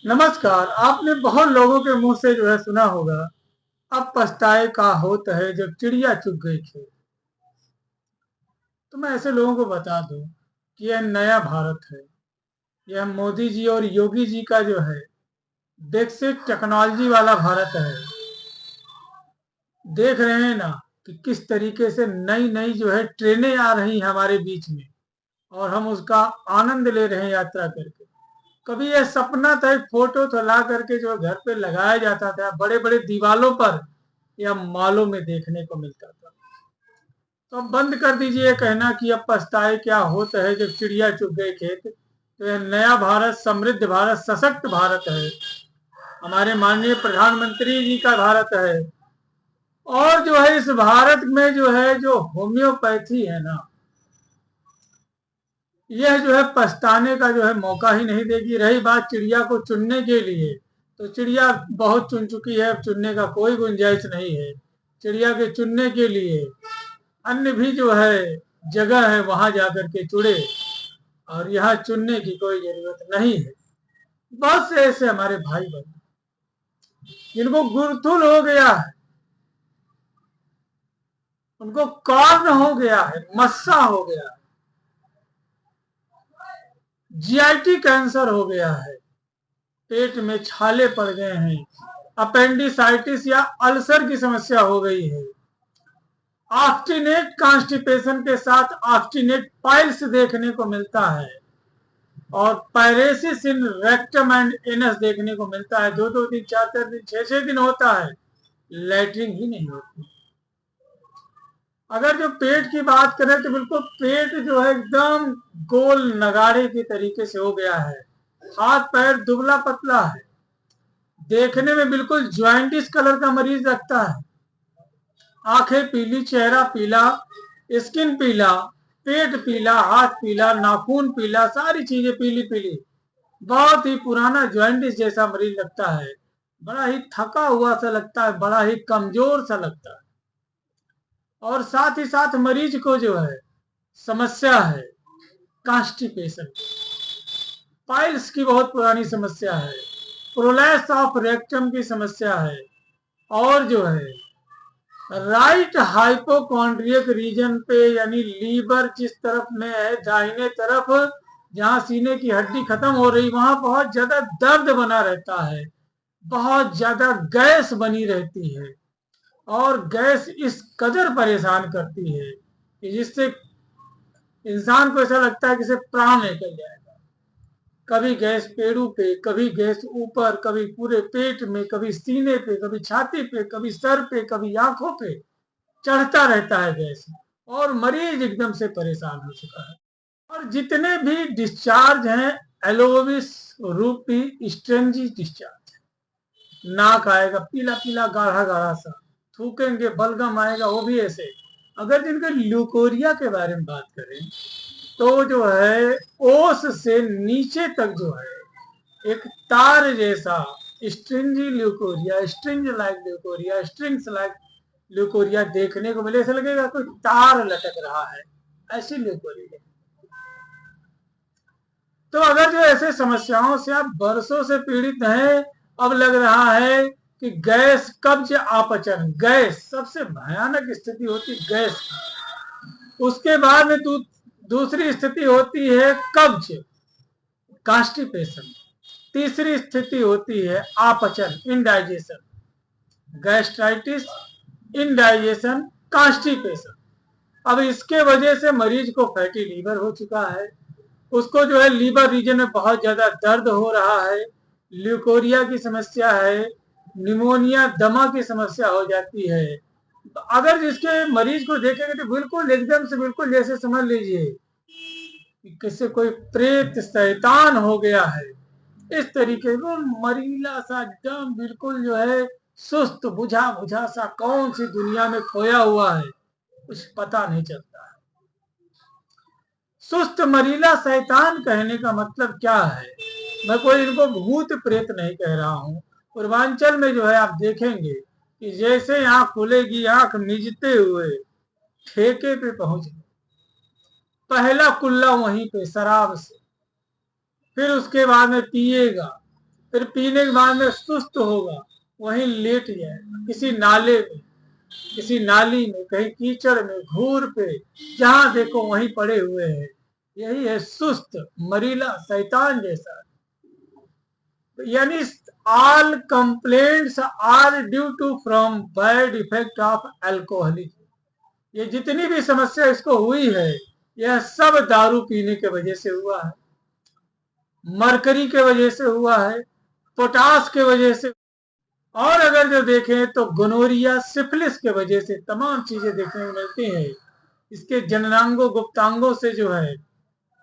नमस्कार। आपने बहुत लोगों के मुंह से जो है सुना होगा, अब पछताए का होत है जब चिड़िया चुग गई खेत। तो मैं ऐसे लोगों को बता दूं कि यह नया भारत है। यह मोदी जी और योगी जी का जो है विकसित टेक्नोलॉजी वाला भारत है। देख रहे हैं ना कि किस तरीके से नई नई जो है ट्रेनें आ रही हैं हमारे बीच में, और हम उसका आनंद ले रहे हैं यात्रा करके। कभी यह सपना था, एक फोटो तो ला करके जो घर पे लगाया जाता था, बड़े बड़े दीवालों पर या मॉलों में देखने को मिलता था। तो अब बंद कर दीजिए कहना कि अब पछताए क्या होता है जब चिड़िया चुग गए खेत। तो यह नया भारत, समृद्ध भारत, सशक्त भारत है। हमारे माननीय प्रधानमंत्री जी का भारत है। और जो है इस भारत में जो है जो होम्योपैथी है ना, यह जो है पछताने का जो है मौका ही नहीं देगी। रही बात चिड़िया को चुनने के लिए, तो चिड़िया बहुत चुन चुकी है, अब चुनने का कोई गुंजाइश नहीं है। चिड़िया के चुनने के लिए अन्य भी जो है जगह है, वहां जाकर के चुड़े, और यहाँ चुनने की कोई जरूरत नहीं है। बहुत से ऐसे हमारे भाई बहन जिनको गुरुथुल हो गया है, उनको कॉर्न हो गया है, मस्सा हो गया है, जीआईटी कैंसर हो गया है, पेट में छाले पड़ गए हैं, अपेंडिसाइटिस या अल्सर की समस्या हो गई है, ऑब्स्टिनेट कॉन्स्टिपेशन के साथ ऑब्स्टिनेट पाइल्स देखने को मिलता है, और paresis in rectum and anus देखने को मिलता है। दो दो दिन, चार चार दिन, छह छह दिन होता है, लैट्रिन ही नहीं होती। अगर जो पेट की बात करें तो बिल्कुल पेट जो है एकदम गोल नगाड़े के तरीके से हो गया है। हाथ पैर दुबला पतला है, देखने में बिल्कुल ज्वाइंटिस कलर का मरीज लगता है। आंखें पीली, चेहरा पीला, स्किन पीला, पेट पीला, हाथ पीला, नाखून पीला, सारी चीजें पीली पीली। बहुत ही पुराना ज्वाइंटिस जैसा मरीज लगता है। बड़ा ही थका हुआ सा लगता है, बड़ा ही कमजोर सा लगता है। और साथ ही साथ मरीज को जो है समस्या है कॉन्स्टिपेशन, पाइल्स की बहुत पुरानी समस्या है, प्रोलैप्स ऑफ रेक्टम की समस्या है, और जो है राइट हाइपोकॉन्ड्रियक रीजन पे, यानी लीवर जिस तरफ में है, दाहिने तरफ जहां सीने की हड्डी खत्म हो रही, वहां बहुत ज्यादा दर्द बना रहता है, बहुत ज्यादा गैस बनी रहती है। और गैस इस कदर परेशान करती है कि जिससे इंसान को ऐसा लगता है कि इसे प्राण निकल जाएगा। कभी गैस पेड़ों पे, कभी गैस ऊपर, कभी पूरे पेट में, कभी सीने पे, कभी छाती पे, कभी सर पे, कभी आंखों पे चढ़ता रहता है गैस। और मरीज एकदम से परेशान हो चुका है। और जितने भी डिस्चार्ज हैं, एलोविस रूपी स्ट्रेंजी डिस्चार्ज। नाक आएगा पीला पीला, गाढ़ा गाढ़ा सा, थूकेंगे बलगम आएगा, वो भी ऐसे। अगर जिनके ल्यूकोरिया के बारे में बात करें, तो जो है ओस से नीचे तक जो है एक तार जैसा stringy leucorrhoea, string like leucorrhoea, strings like leucorrhoea देखने को मिले। ऐसा लगेगा कोई तार लटक रहा है, ऐसी ल्यूकोरिया। तो अगर जो ऐसे समस्याओं से आप बरसों से पीड़ित हैं, अब लग रहा है कि गैस, कब्ज, अपचन, गैस सबसे भयानक स्थिति होती गैस। उसके बाद में दूसरी स्थिति होती है कब्ज, कॉन्स्टिपेशन। तीसरी स्थिति होती है अपचन, इनडाइजेशन, गैस्ट्राइटिस, इनडाइजेशन, कॉन्स्टिपेशन। अब इसके वजह से मरीज को फैटी लीवर हो चुका है, उसको जो है लीवर रीजन में बहुत ज्यादा दर्द हो रहा है, ल्यूकोरिया की समस्या है, निमोनिया, दमा की समस्या हो जाती है। तो अगर जिसके मरीज को देखेंगे तो बिल्कुल एकदम से, बिल्कुल जैसे समझ लीजिए कि किसी कोई प्रेत शैतान हो गया है, इस तरीके को मरीला सा एकदम बिल्कुल जो है सुस्त बुझा बुझा सा, कौन सी दुनिया में खोया हुआ है कुछ पता नहीं चलता है। सुस्त मरीला शैतान कहने का मतलब क्या है? मैं कोई इनको भूत प्रेत नहीं कह रहा हूँ। पूर्वांचल में जो है आप देखेंगे कि जैसे आंख खुलेगी, आंख मिजते हुए ठेके पे पहुंच गए, पहला कुल्ला वहीं पे शराब से, फिर उसके बाद में पिएगा, फिर पीने के बाद में सुस्त होगा, वहीं लेट जाएगा किसी नाले में, किसी नाली में, कहीं कीचड़ में, घूर पे, जहां देखो वहीं पड़े हुए हैं। यही है सुस्त, मरीला, शैतान जैसा। यानी all complaints are due to from bad effect of alcoholic. ये जितनी भी समस्या इसको हुई है, यह सब दारू पीने के वजह से हुआ है, मरकरी के वजह से हुआ है, पोटास के वजह से, और अगर जो देखें तो गोनोरिया, सिफिलिस के वजह से तमाम चीजें देखने को मिलती हैं। इसके जननांगों, गुप्तांगों से जो है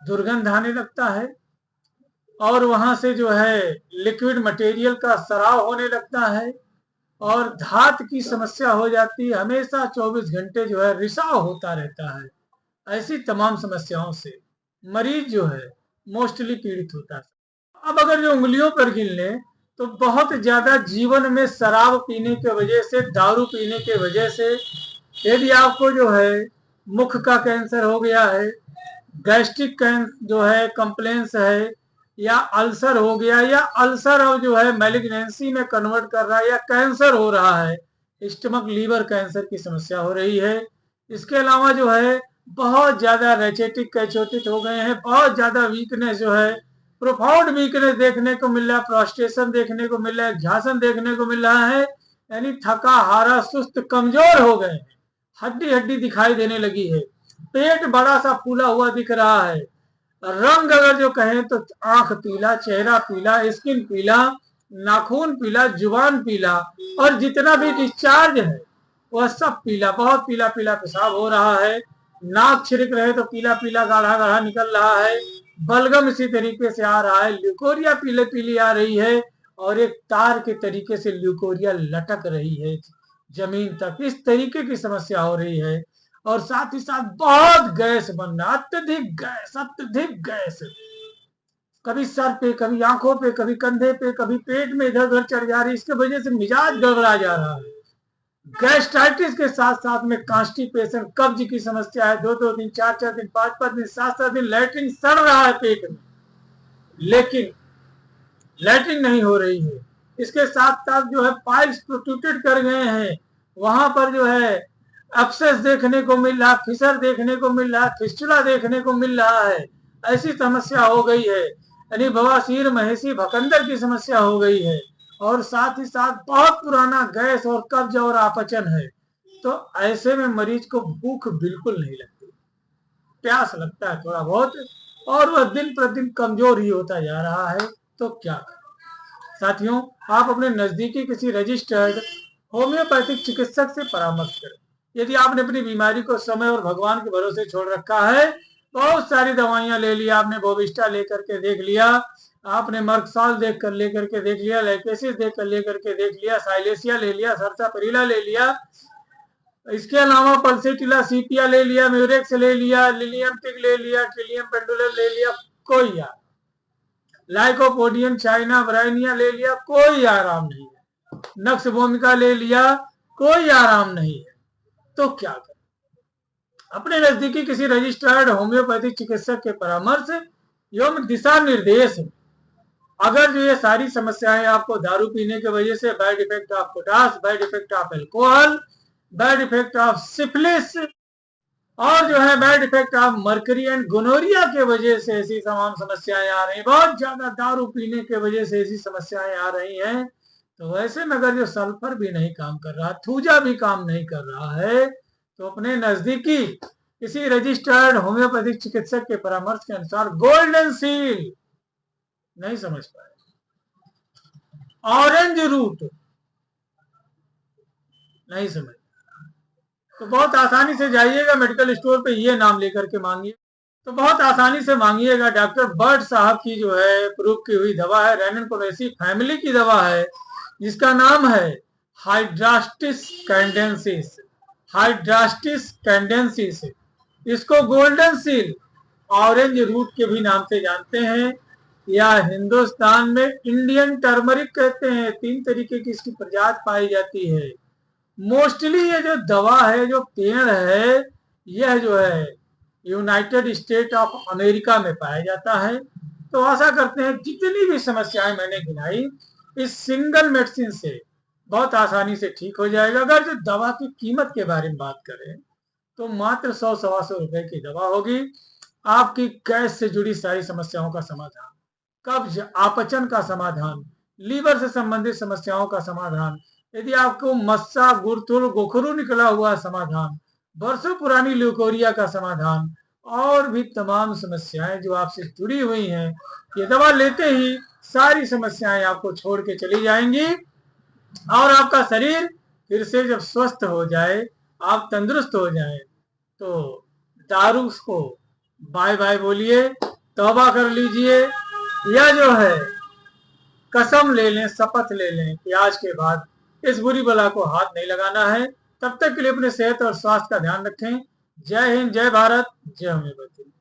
दुर्गंध आने लगता है, और वहां से जो है लिक्विड मटेरियल का स्राव होने लगता है, और धात की समस्या हो जाती है। हमेशा 24 घंटे जो है रिसाव होता रहता है। ऐसी तमाम समस्याओं से मरीज जो है मोस्टली पीड़ित होता है। अब अगर जो उंगलियों पर गिन लें तो बहुत ज्यादा जीवन में शराब पीने के वजह से, दारू पीने के वजह से, यदि आपको जो है मुख का कैंसर हो गया है, गैस्ट्रिक जो है कंप्लेंस है, या अल्सर हो गया, या अल्सर अब जो है मैलिग्नेंसी में कन्वर्ट कर रहा है, या कैंसर हो रहा है, स्टमक लीवर कैंसर की समस्या हो रही है। इसके अलावा जो है बहुत ज्यादा रेचेटिक कैचोटिक हो गए हैं, बहुत ज्यादा वीकनेस जो है, प्रोफाउंड वीकनेस देखने को मिल रहा है, प्रोस्टेशन देखने को मिल रहा है, घासन देखने को मिल रहा है। यानी थका हारा, सुस्त, कमजोर हो गए, हड्डी हड्डी दिखाई देने लगी है, पेट बड़ा सा फूला हुआ दिख रहा है, रंग अगर जो कहें तो आंख पीला, चेहरा पीला, स्किन पीला, नाखून पीला, जुबान पीला, और जितना भी डिस्चार्ज है वह सब पीला, बहुत पीला पीला पेशाब हो रहा है। नाक छिड़क रहे तो पीला पीला गाढ़ा गाढ़ा निकल रहा है, बलगम इसी तरीके से आ रहा है, ल्यूकोरिया पीले पीली आ रही है, और एक तार के तरीके से ल्यूकोरिया लटक रही है जमीन तक। इस तरीके की समस्या हो रही है, और साथ ही साथ बहुत गैस बन रहा, अत्यधिक गैस, अत्यधिक गैस, कभी सर पे, कभी आंखों पे, कभी कंधे पे, कभी पेट में इधर उधर चढ़ जा रही। इसके वजह से मिजाज गड़बड़ा जा रहा है। गैस्ट्राइटिस के साथ साथ में कॉन्स्टिपेशन, कब्ज की समस्या है, 2-2 दिन, 4-4 दिन, 5-5 दिन, 7-7 दिन लैट्रिन सड़ रहा है पेट में, लेकिन लैट्रिन नहीं हो रही है। इसके साथ साथ जो है पाइल्स प्रोट्रूटेड कर गए हैं, वहां पर जो है अब्सेस देखने को मिल रहा, फिसर देखने को मिल रहा, फिस्टुला देखने को मिल रहा है। ऐसी समस्या हो गई है, यानी बवासीर, महेसी, भकंदर की समस्या हो गई है, और साथ ही साथ बहुत पुराना गैस और कब्ज और अपचन है। तो ऐसे में मरीज को भूख बिल्कुल नहीं लगती, प्यास लगता है थोड़ा बहुत, और वह दिन प्रतिदिन कमजोर ही होता जा रहा है। तो क्या करें साथियों, आप अपने नजदीकी किसी रजिस्टर्ड होम्योपैथिक चिकित्सक से परामर्श करें। यदि आपने अपनी बीमारी को समय और भगवान के भरोसे छोड़ रखा है, बहुत सारी दवाइयां ले लिया आपने, बोविस्टा लेकर के देख लिया आपने, मर्कसाल देख कर लेकर के देख लिया, लाइकेसिस देख कर लेकर के देख लिया, साइलेसिया ले लिया, सरसापरिला ले लिया, इसके अलावा पल्सेटिला सीपिया ले लिया, म्यूरेक्स ले लिया, लिलियम टिक ले लिया, ट्रिलियम पेंडुलम ले लिया, कोई यार, लाइकोपोडियम चाइना ब्राइनिया ले लिया, कोई आराम नहीं है, नक्स भूमिका ले लिया, कोई आराम नहीं है। तो क्या करें, अपने नजदीकी किसी रजिस्टर्ड होम्योपैथिक चिकित्सक के परामर्श एवं दिशा निर्देश, अगर जो ये सारी समस्याएं आपको दारू पीने की वजह से, bad effect of potash, bad effect of alcohol, bad effect of syphilis, और जो है bad effect of mercury and gonorrhoea के वजह से ऐसी तमाम समस्याएं आ रही, बहुत ज्यादा दारू पीने के वजह से ऐसी समस्याएं आ रही हैं, तो वैसे में अगर जो सल्फर भी नहीं काम कर रहा, थूजा भी काम नहीं कर रहा है, तो अपने नजदीकी किसी रजिस्टर्ड होम्योपैथिक चिकित्सक के परामर्श के अनुसार गोल्डन सील, नहीं समझ पाए, ऑरेंज रूट, नहीं समझ, तो बहुत आसानी से जाइएगा मेडिकल स्टोर पे, ये नाम लेकर के मांगिए, तो बहुत आसानी से मांगिएगा। डॉक्टर बर्ड साहब की जो है प्रूव की हुई दवा है, रेनन कोलेसी फैमिली की दवा है, जिसका नाम है हाइड्रास्टिस कैंडेंसिस, हाइड्रास्टिस कैंडेंसिस। इसको गोल्डन सील, ऑरेंज रूट के भी नाम से जानते हैं, या हिंदुस्तान में इंडियन टर्मरिक कहते हैं। 3 तरीके की इसकी प्रजाति पाई जाती है। मोस्टली ये जो दवा है, जो पेड़ है, यह जो है यूनाइटेड स्टेट ऑफ अमेरिका में पाया जाता है, तो आशा करते हैं जितनी भी समस्याएं मैंने गिनाई इस सिंगल मेडिसिन से बहुत आसानी से ठीक हो जाएगा। अगर जो दवा की कीमत के बारे में बात करें तो मात्र 100-125 रुपए की दवा होगी। आपकी गैस से जुड़ी सारी समस्याओं का समाधान, कब्ज अपचन का समाधान, लीवर से संबंधित समस्याओं का समाधान, यदि आपको मस्सा गुड़तुल गोखरू निकला हुआ समाधान, वर्षों पुरानी ल्यूकोरिया का समाधान और भी तमाम समस्याएं जो आपसे जुड़ी हुई हैं, ये दवा लेते ही सारी समस्याएं आपको छोड़ के चली जाएंगी और आपका शरीर फिर से जब स्वस्थ हो जाए, आप तंदुरुस्त हो जाए, तो दारू को बाय बाय बोलिए, तौबा कर लीजिए, या जो है कसम ले लें, शपथ ले लें कि आज के बाद इस बुरी बला को हाथ नहीं लगाना है। तब तक के लिए अपने सेहत और स्वास्थ्य का ध्यान रखें। जय हिंद, जय भारत, जय होम्योपैथी।